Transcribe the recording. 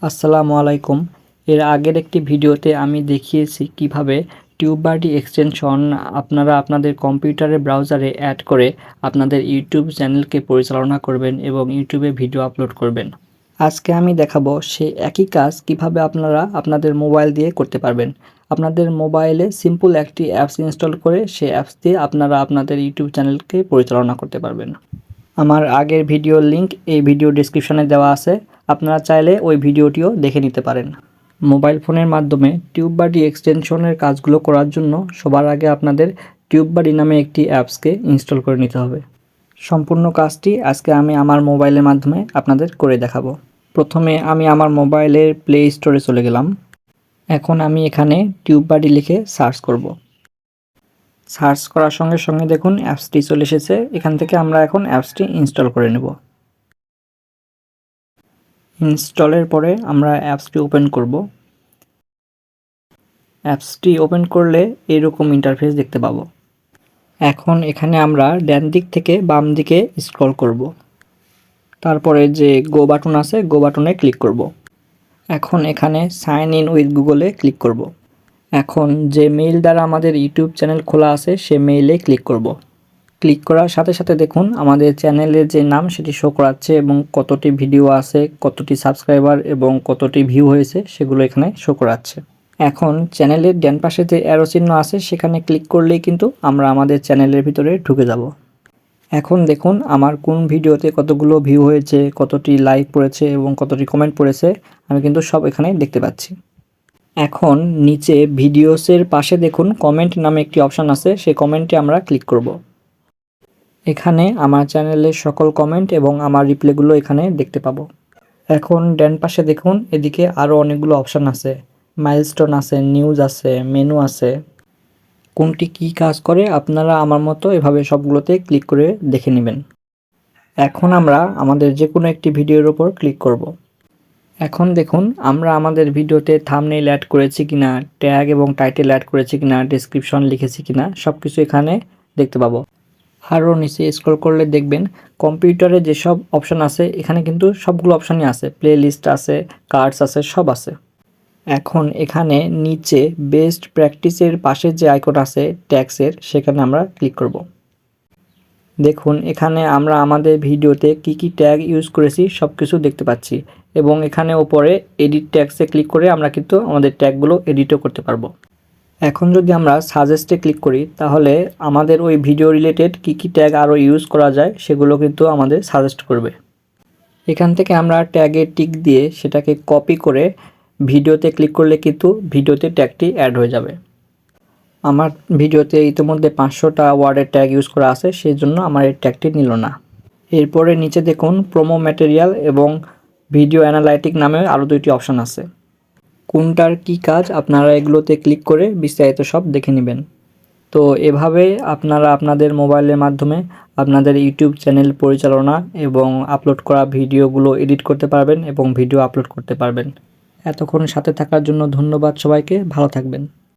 আসসালামু আলাইকুম। এর আগের একটি ভিডিওতে আমি দেখিয়েছি কিভাবে টিউববাডি এক্সটেনশন আপনারা আপনাদের কম্পিউটারের ব্রাউজারে অ্যাড করে আপনাদের ইউটিউব চ্যানেলকে পরিচালনা করবেন এবং ইউটিউবে ভিডিও আপলোড করবেন। আজকে আমি দেখাবো সেই একই কাজ কিভাবে আপনারা আপনাদের মোবাইল দিয়ে করতে পারবেন। আপনাদের মোবাইলে সিম্পল একটি অ্যাপস ইনস্টল করে সেই অ্যাপস দিয়ে আপনারা আপনাদের ইউটিউব চ্যানেলকে পরিচালনা করতে পারবেন। আমার আগের ভিডিওর লিংক এই ভিডিও ডেসক্রিপশনে দেওয়া আছে, আপনারা চাইলে ওই ভিডিওটিও দেখে নিতে পারেন। মোবাইল ফোনের মাধ্যমে টিউববাডি এক্সটেনশনের কাজগুলো করার জন্য সবার আগে আপনাদের টিউববাডি নামে একটি অ্যাপসকে ইনস্টল করে নিতে হবে। সম্পূর্ণ কাজটি আজকে আমি আমার মোবাইলের মাধ্যমে আপনাদের করে দেখাবো। প্রথমে আমি আমার মোবাইলের প্লে স্টোরে চলে গেলাম। এখন আমি এখানে টিউববাডি লিখে সার্চ করব। সার্চ করার সঙ্গে সঙ্গে দেখুন অ্যাপসটি চলে এসেছে। এখান থেকে আমরা এখন অ্যাপসটি ইনস্টল করে নেব। ইনস্টলের পরে আমরা অ্যাপসটি ওপেন করব। অ্যাপসটি ওপেন করলে এরকম ইন্টারফেস দেখতে পাবো। এখন এখানে আমরা ডান দিক থেকে বাম দিকে স্ক্রল করব। তারপরে যে গো বাটন আছে গো বাটনে ক্লিক করব। এখন এখানে সাইন ইন উইথ গুগলে ক্লিক করব। এখন যে মেইল দ্বারা আমাদের ইউটিউব চ্যানেল খোলা আছে সে মেইলে ক্লিক করব। ক্লিক করার সাথে সাথে দেখুন আমাদের চ্যানেলের যে নাম সেটি শো করাচ্ছে এবং কতটি ভিডিও আছে, কতটি সাবস্ক্রাইবার এবং কতটি ভিউ হয়েছে সেগুলো এখানে শো করাচ্ছে। এখন চ্যানেলের ডান পাশে যে অ্যারো চিহ্ন আছে সেখানে ক্লিক করলেই কিন্তু আমরা আমাদের চ্যানেলের ভিতরে ঢুকে যাব। এখন দেখুন আমার কোন ভিডিওতে কতগুলো ভিউ হয়েছে, কতটি লাইক পড়েছে এবং কতটি কমেন্ট পড়েছে আমি কিন্তু সব এখানে দেখতে পাচ্ছি। এখন নিচে ভিডিওসের পাশে দেখুন কমেন্ট নামে একটি অপশান আছে, সেই কমেন্টে আমরা ক্লিক করব। এখানে আমার চ্যানেলের সকল কমেন্ট এবং আমার রিপ্লাইগুলো এখানে দেখতে পাবো। এখন ডান পাশে দেখুন এদিকে আরও অনেকগুলো অপশান আছে, মাইলস্টোন আছে, নিউজ আছে, মেনু আছে। কোনটি কী কাজ করে আপনারা আমার মতো এভাবে সবগুলোতে ক্লিক করে দেখে নেবেন। এখন আমরা আমাদের যে কোনো একটি ভিডিওর ওপর ক্লিক করব। এখন দেখুন আমরা আমাদের ভিডিওতে থাম্বনেইল অ্যাড করেছি কিনা, ট্যাগ এবং টাইটেল অ্যাড করেছি কিনা, ডেসক্রিপশন লিখেছি কিনা সব কিছু এখানে দেখতে পাবো। আরও নিচে স্ক্রল করলে দেখবেন কম্পিউটারে যেসব অপশান আছে এখানে কিন্তু সবগুলো অপশানই আছে, প্লে লিস্ট আছে, কার্ডস আছে, সব আছে। এখন এখানে নিচে বেস্ট প্র্যাকটিসের পাশে যে আইকন আছে ট্যাক্সের সেখানে আমরা ক্লিক করব। দেখুন এখানে আমরা আমাদের ভিডিওতে কি কি ট্যাগ ইউজ করেছি সব কিছু দেখতে পাচ্ছি এবং এখানে ওপরে এডিট ট্যাক্সে ক্লিক করে আমরা কিন্তু আমাদের ট্যাগগুলো এডিটও করতে পারবো। এখন যদি আমরা সাজেস্টে ক্লিক করি তাহলে আমাদের ওই ভিডিও রিলেটেড কি কি ট্যাগ আরও ইউজ করা যায় সেগুলো কিন্তু আমাদের সাজেস্ট করবে। এখান থেকে আমরা ট্যাগে টিক দিয়ে সেটাকে কপি করে ভিডিওতে ক্লিক করলে কিন্তু ভিডিওতে ট্যাগটি অ্যাড হয়ে যাবে। আমার ভিডিওতে ইতিমধ্যে 500টা ওয়ার্ডের ট্যাগ ইউজ করা আছে, সেই জন্য আমার এই ট্যাগটি নিল না। এরপরে নিচে দেখুন প্রোমো ম্যাটেরিয়াল এবং ভিডিও অ্যানালাইটিক নামে আরও দুইটি অপশান আছে। কোনটার কি কাজ আপনারা এগুলোতে ক্লিক করে বিস্তারিত সব দেখে নেবেন। তো এভাবে আপনারা আপনাদের মোবাইলের মাধ্যমে আপনাদের ইউটিউব চ্যানেল পরিচালনা এবং আপলোড করা ভিডিওগুলো এডিট করতে পারবেন এবং ভিডিও আপলোড করতে পারবেন। এতক্ষণ সাথে থাকার জন্য ধন্যবাদ সবাইকে, ভালো থাকবেন।